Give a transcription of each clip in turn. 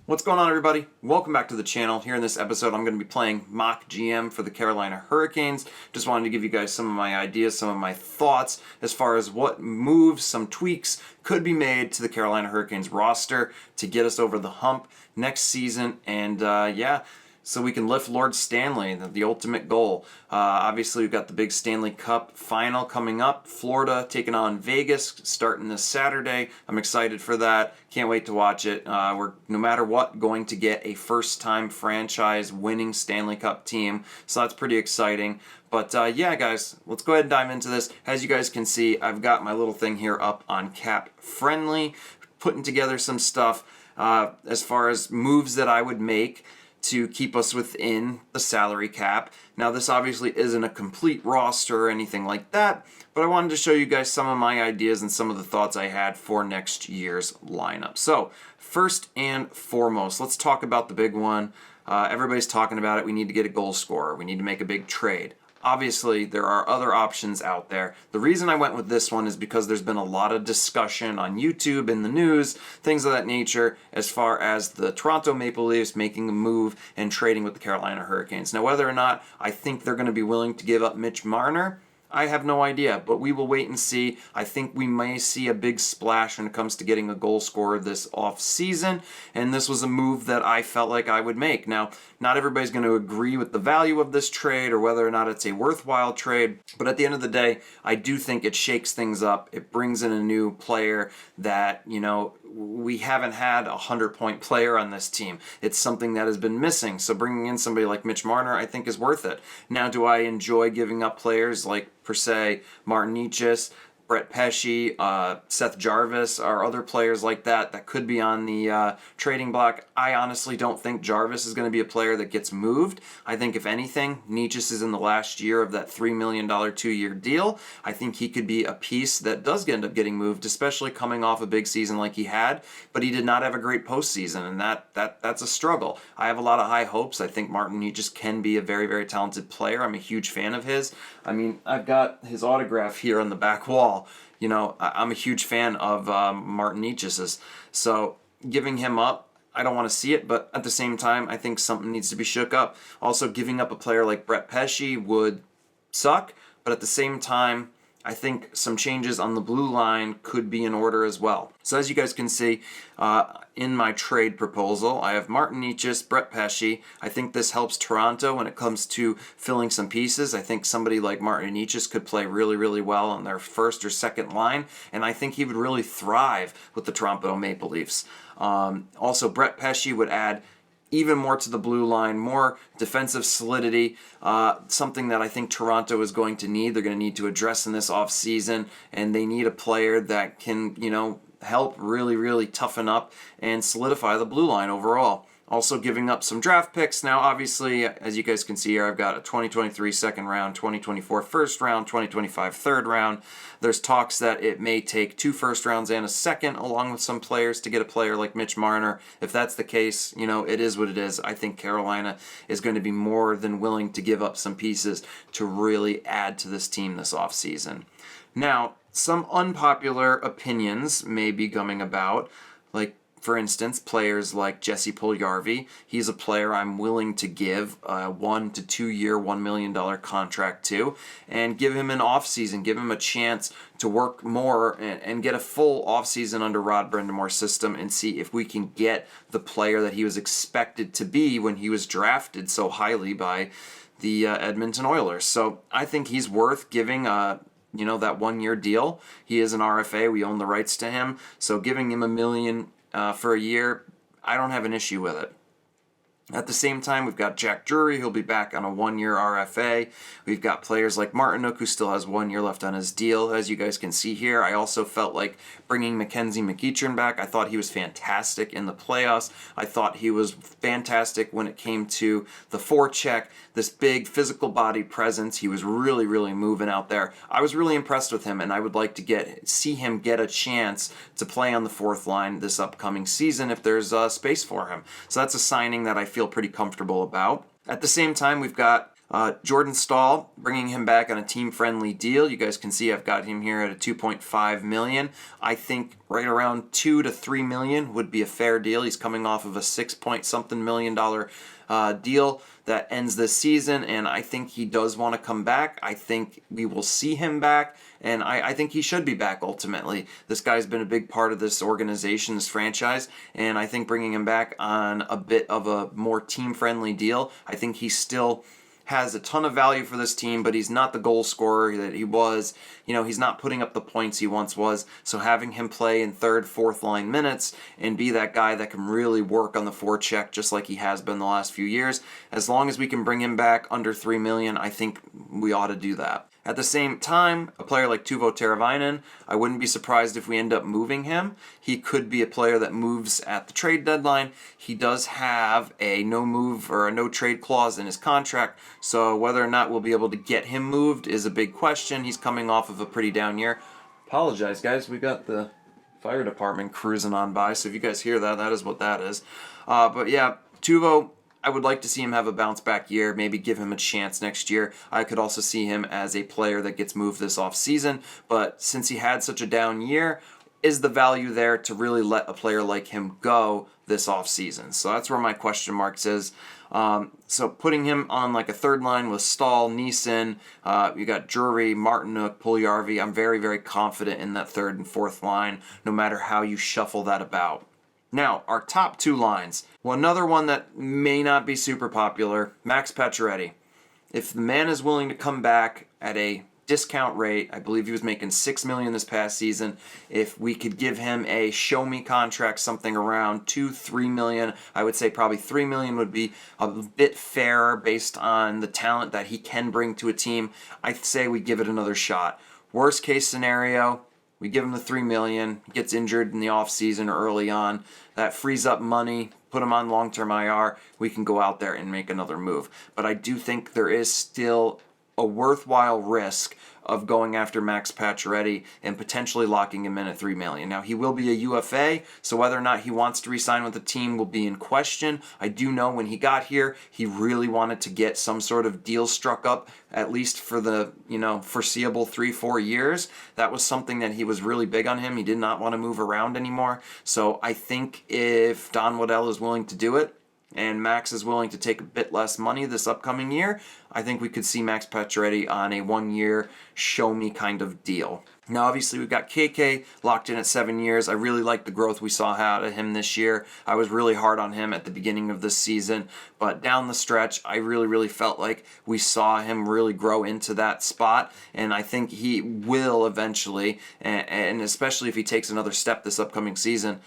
What's going on, everybody? Welcome back to the channel. Here in this episode, I'm going to be playing mock GM for the Carolina Hurricanes. Just wanted to give you guys some of my ideas, some of my thoughts as far as what moves, some tweaks could be made to the Carolina Hurricanes roster to get us over the hump next season. And so we can lift Lord Stanley, the ultimate goal. Obviously, we've got the big Stanley Cup final coming up. Florida taking on Vegas starting this Saturday. I'm excited for that. Can't wait to watch it. We're, no matter what, going to get a first-time franchise winning Stanley Cup team. So that's pretty exciting. But yeah, guys, let's go ahead and dive into this. As you guys can see, I've got my little thing here up on Cap Friendly, putting together some stuff as far as moves that I would make to keep us within the salary cap. Now, this obviously isn't a complete roster or anything like that, but I wanted to show you guys some of my ideas and some of the thoughts I had for next year's lineup. So, first and foremost, let's talk about the big one. Everybody's talking about it. We need to get a goal scorer. We need to make a big trade. Obviously, there are other options out there. The reason I went with this one is because there's been a lot of discussion on YouTube, in the news, things of that nature, as far as the Toronto Maple Leafs making a move and trading with the Carolina Hurricanes. Now, whether or not I think they're going to be willing to give up Mitch Marner, I have no idea, but we will wait and see. I think we may see a big splash when it comes to getting a goal scorer this offseason, and this was a move that I felt like I would make. Now, not everybody's going to agree with the value of this trade or whether or not it's a worthwhile trade, but at the end of the day, I do think it shakes things up. It brings in a new player that, we haven't had a 100-point player on this team. It's something that has been missing. So bringing in somebody like Mitch Marner, I think, is worth it. Now, do I enjoy giving up players like, per se, Martin Necas, Brett Pesce, Seth Jarvis, or other players like that could be on the trading block? I honestly don't think Jarvis is going to be a player that gets moved. I think, if anything, Necas is in the last year of that $3 million 2-year deal. I think he could be a piece that does end up getting moved, especially coming off a big season like he had, but he did not have a great postseason, and that's a struggle. I have a lot of high hopes. I think Martin Necas can be a very, very talented player. I'm a huge fan of his. I mean, I've got his autograph here on the back wall. I'm a huge fan of Martin Necas's. So giving him up, I don't want to see it, but at the same time, I think something needs to be shook up. Also, giving up a player like Brett Pesce would suck, but at the same time, I think some changes on the blue line could be in order as well. So as you guys can see, in my trade proposal, I have Martin Necas, Brett Pesce. I think this helps Toronto when it comes to filling some pieces. I think somebody like Martin Necas could play really, really well on their first or second line, and I think he would really thrive with the Toronto Maple Leafs. Also, Brett Pesce would add even more to the blue line, more defensive solidity, something that I think Toronto is going to need. They're going to need to address in this offseason, and they need a player that can, help really, really toughen up and solidify the blue line overall. Also giving up some draft picks. Now, obviously, as you guys can see here, I've got a 2023 second round, 2024 first round, 2025 third round. There's talks that it may take 2 first rounds and a second, along with some players, to get a player like Mitch Marner. If that's the case, it is what it is. I think Carolina is going to be more than willing to give up some pieces to really add to this team this offseason. Now, some unpopular opinions may be coming about, like, for instance, players like Jesse Puljujarvi. He's a player I'm willing to give a 1 to 2 year, $1 million contract to, and give him an offseason, give him a chance to work more and get a full offseason under Rod Brendamore's system and see if we can get the player that he was expected to be when he was drafted so highly by the Edmonton Oilers. So I think he's worth giving that 1-year deal. He is an RFA. We own the rights to him. So giving him $1 million for a year, I don't have an issue with it. At the same time, we've got Jack Drury, who'll be back on a 1-year RFA. We've got players like Martinook, who still has 1 year left on his deal, as you guys can see here. I also felt like bringing Mackenzie McEachern back. I thought he was fantastic in the playoffs. I thought he was fantastic when it came to the forecheck, this big physical body presence. He was really, really moving out there. I was really impressed with him, and I would like to see him get a chance to play on the fourth line this upcoming season if there's space for him. So that's a signing that I feel pretty comfortable about. At the same time, we've got Jordan Staal, bringing him back on a team-friendly deal. You guys can see I've got him here at a $2.5 million. I think right around $2 to $3 million would be a fair deal. He's coming off of a $6-point-something million deal that ends this season, and I think he does want to come back. I think we will see him back, and I think he should be back ultimately. This guy's been a big part of this organization, this franchise, and I think bringing him back on a bit of a more team-friendly deal, I think he still has a ton of value for this team, but he's not the goal scorer that he was. He's not putting up the points he once was. So having him play in third, fourth line minutes and be that guy that can really work on the forecheck just like he has been the last few years, as long as we can bring him back under $3 million, I think we ought to do that. At the same time, a player like Teuvo Teravainen, I wouldn't be surprised if we end up moving him. He could be a player that moves at the trade deadline. He does have a no move or a no trade clause in his contract, so whether or not we'll be able to get him moved is a big question. He's coming off of a pretty down year. Apologize, guys. We got the fire department cruising on by, so if you guys hear that, that is what that is. But yeah, Teuvo, I would like to see him have a bounce back year, maybe give him a chance next year. I could also see him as a player that gets moved this offseason, but since he had such a down year, is the value there to really let a player like him go this offseason? So that's where my question marks is. So putting him on like a third line with Staal, Neeson, you got Drury, Martinuk, Puljujarvi, I'm very, very confident in that third and fourth line, no matter how you shuffle that about. Now, our top two lines. Well, another one that may not be super popular, Max Pacioretty. If the man is willing to come back at a discount rate, I believe he was making $6 million this past season. If we could give him a show-me contract, something around $2-3 million, I would say probably $3 million would be a bit fairer based on the talent that he can bring to a team. I'd say we give it another shot. Worst case scenario, we give him the $3 million, he gets injured in the offseason or early on. That frees up money, put him on long-term IR. We can go out there and make another move. But I do think there is still a worthwhile risk of going after Max Pacioretty and potentially locking him in at $3 million. Now, he will be a UFA, so whether or not he wants to re-sign with the team will be in question. I do know when he got here, he really wanted to get some sort of deal struck up, at least for the foreseeable 3-4 years. That was something that he was really big on him. He did not want to move around anymore. So I think if Don Waddell is willing to do it, and Max is willing to take a bit less money this upcoming year, I think we could see Max Pacioretty on a 1-year show-me kind of deal. Now, obviously, we've got KK locked in at 7 years. I really like the growth we saw out of him this year. I was really hard on him at the beginning of this season, but down the stretch, I really felt like we saw him really grow into that spot, and I think he will eventually, and especially if he takes another step this upcoming season,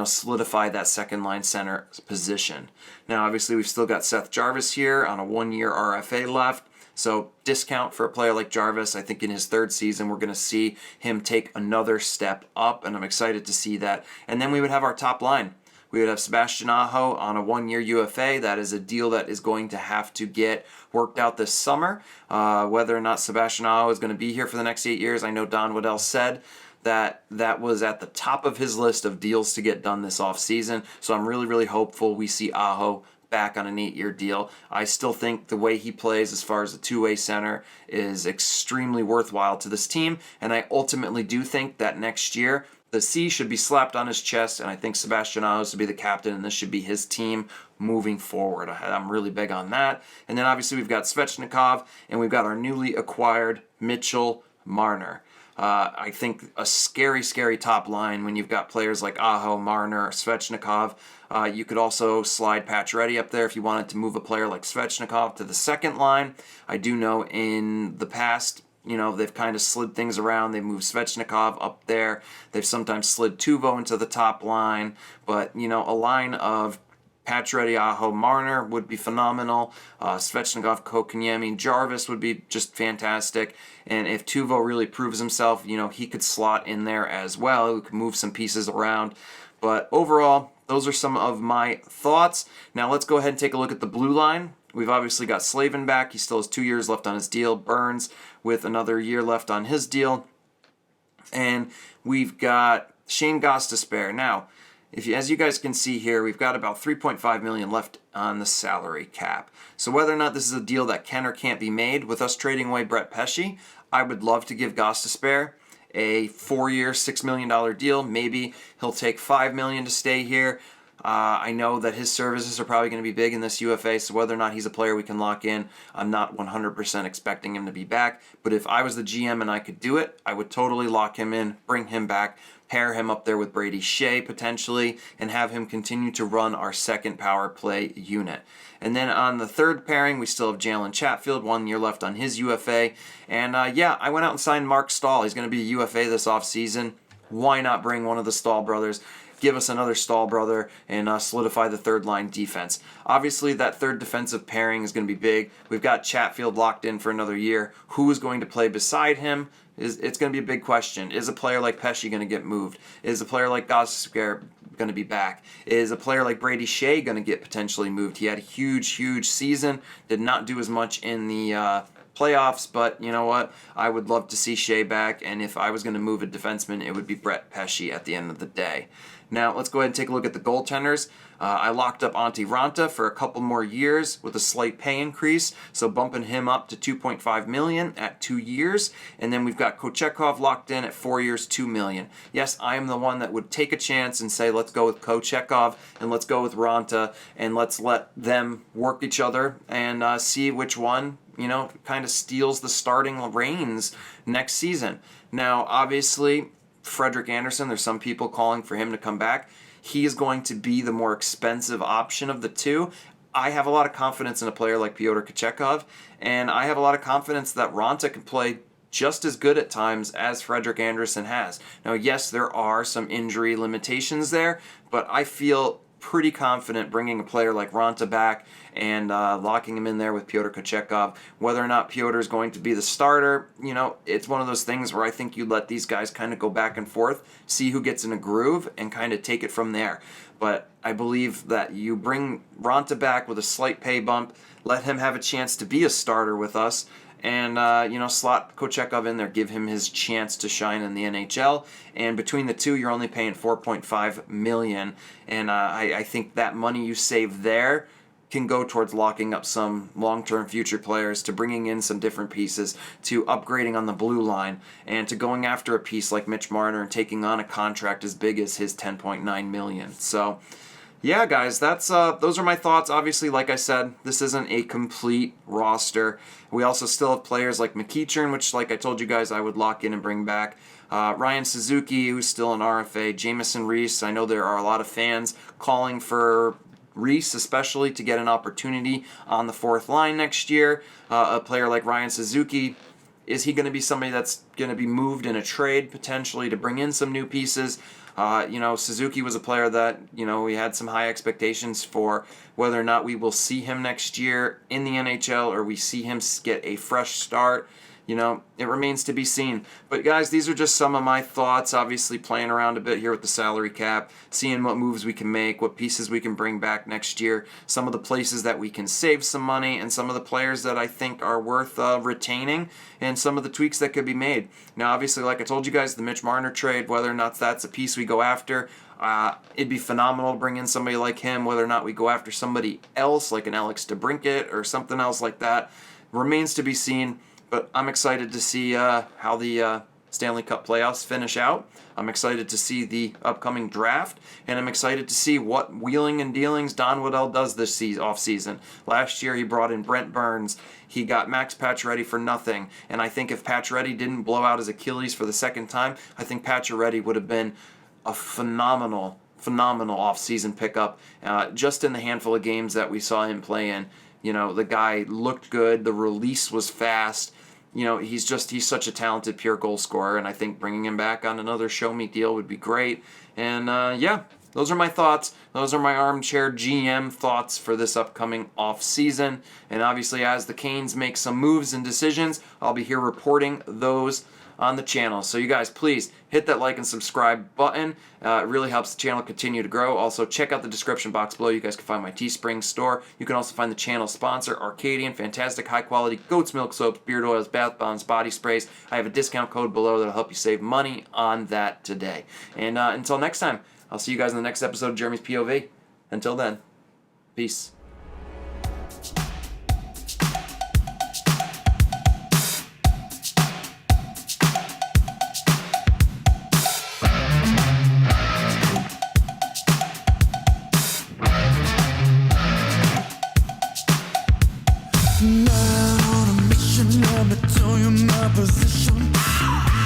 solidify that second-line center position. Now, obviously, we've still got Seth Jarvis here on a 1-year RFA left. So discount for a player like Jarvis. I think in his third season, we're going to see him take another step up, and I'm excited to see that. And then we would have our top line. We would have Sebastian Aho on a 1-year UFA. That is a deal that is going to have to get worked out this summer. Whether or not Sebastian Aho is going to be here for the next 8 years, I know Don Waddell said that was at the top of his list of deals to get done this offseason. So I'm really hopeful we see Aho back on an 8-year deal. I still think the way he plays as far as a two-way center is extremely worthwhile to this team, and I ultimately do think that next year the C should be slapped on his chest, and I think Sebastian Aho should be the captain, and this should be his team moving forward. I'm really big on that. And then obviously we've got Svechnikov, and we've got our newly acquired Mitchell Marner. I think a scary top line when you've got players like Aho, Marner, Svechnikov. You could also slide Pacioretty up there if you wanted to move a player like Svechnikov to the second line. I do know in the past, they've kind of slid things around. They've moved Svechnikov up there. They've sometimes slid Teuvo into the top line. But, a line of Pacioretty, Aho, Marner would be phenomenal. Svechnikov, Kotkaniemi, Jarvis would be just fantastic. And if Teuvo really proves himself, he could slot in there as well. He could move some pieces around. But overall, those are some of my thoughts. Now let's go ahead and take a look at the blue line. We've obviously got Slavin back. He still has 2 years left on his deal. Burns with another year left on his deal. And we've got Shane Gostisbehere. Now, as you guys can see here, we've got about $3.5 million left on the salary cap. So whether or not this is a deal that can or can't be made, with us trading away Brett Pesce, I would love to give GhostInsIdex a 4-year, $6 million deal. Maybe he'll take $5 million to stay here. I know that his services are probably going to be big in this UFA, so whether or not he's a player we can lock in, I'm not 100% expecting him to be back. But if I was the GM and I could do it, I would totally lock him in, bring him back, pair him up there with Brady Shea potentially, and have him continue to run our second power play unit. And then on the third pairing, we still have Jalen Chatfield, 1 year left on his UFA. And I went out and signed Mark Stahl. He's going to be a UFA this offseason. Why not bring one of the Stahl brothers? Give us another Stahl brother and solidify the third line defense. Obviously, that third defensive pairing is going to be big. We've got Chatfield locked in for another year. Who is going to play beside him? It's going to be a big question. Is a player like Pesce going to get moved? Is a player like GhostInsIdex going to be back? Is a player like Brady Shea going to get potentially moved? He had a huge season. Did not do as much in the playoffs, but you know what? I would love to see Shea back, and if I was going to move a defenseman, it would be Brett Pesce at the end of the day. Now, let's go ahead and take a look at the goaltenders. I locked up Antti Ranta for a couple more years with a slight pay increase, so bumping him up to $2.5 million at 2 years. And then we've got Kochetkov locked in at 4 years, $2 million. Yes, I am the one that would take a chance and say, let's go with Kochetkov and let's go with Ranta, and let's let them work each other and see which one, kind of steals the starting reins next season. Now, obviously, Frederik Andersen, there's some people calling for him to come back. He is going to be the more expensive option of the two. I have a lot of confidence in a player like Pyotr Kochetkov, and I have a lot of confidence that Ranta can play just as good at times as Frederik Andersen has. Now, yes, there are some injury limitations there, but I feel pretty confident bringing a player like Ranta back and locking him in there with Pyotr Kochetkov. Whether or not Pyotr is going to be the starter, it's one of those things where I think you let these guys kind of go back and forth, see who gets in a groove, and kind of take it from there. But I believe that you bring Ranta back with a slight pay bump, let him have a chance to be a starter with us, and slot Kochetkov in there, give him his chance to shine in the NHL. And between the two, you're only paying $4.5 million, and I think that money you save there can go towards locking up some long-term future players, to bringing in some different pieces, to upgrading on the blue line, and to going after a piece like Mitch Marner and taking on a contract as big as his $10.9 million. So, yeah, guys, that's those are my thoughts. Obviously, like I said, this isn't a complete roster. We also still have players like McEachern, which, like I told you guys, I would lock in and bring back. Ryan Suzuki, who's still an RFA. Jamison Reese. I know there are a lot of fans calling for Reese, especially, to get an opportunity on the fourth line next year. A player like Ryan Suzuki, is he going to be somebody that's going to be moved in a trade potentially to bring in some new pieces? Suzuki was a player that, we had some high expectations for. Whether or not we will see him next year in the NHL or we see him get a fresh start, it remains to be seen. But guys, these are just some of my thoughts, obviously playing around a bit here with the salary cap, seeing what moves we can make, what pieces we can bring back next year, some of the places that we can save some money, and some of the players that I think are worth retaining, and some of the tweaks that could be made. Now, obviously, like I told you guys, the Mitch Marner trade, whether or not that's a piece we go after, it'd be phenomenal to bring in somebody like him. Whether or not we go after somebody else, like an Alex DeBrincat or something else like that, remains to be seen. But I'm excited to see how the Stanley Cup playoffs finish out. I'm excited to see the upcoming draft, and I'm excited to see what wheeling and dealings Don Waddell does this offseason. Last year, he brought in Brent Burns. He got Max Pacioretty for nothing, and I think if Pacioretty didn't blow out his Achilles for the second time, I think Pacioretty would have been a phenomenal offseason pickup just in the handful of games that we saw him play in. The guy looked good. The release was fast. He's such a talented pure goal scorer, and I think bringing him back on another show me deal would be great. And those are my thoughts. Those are my armchair GM thoughts for this upcoming off season. And obviously, as the Canes make some moves and decisions, I'll be here reporting those on the channel. So you guys, please hit that like and subscribe button. It really helps the channel continue to grow. Also, check out the description box below. You guys can find my Teespring store. You can also find the channel sponsor, Arcadian, fantastic high-quality goat's milk soaps, beard oils, bath bombs, body sprays. I have a discount code below that'll help you save money on that today. And until next time, I'll see you guys in the next episode of Jeremy's POV. Until then, peace. Not on a mission, let me tell you my position.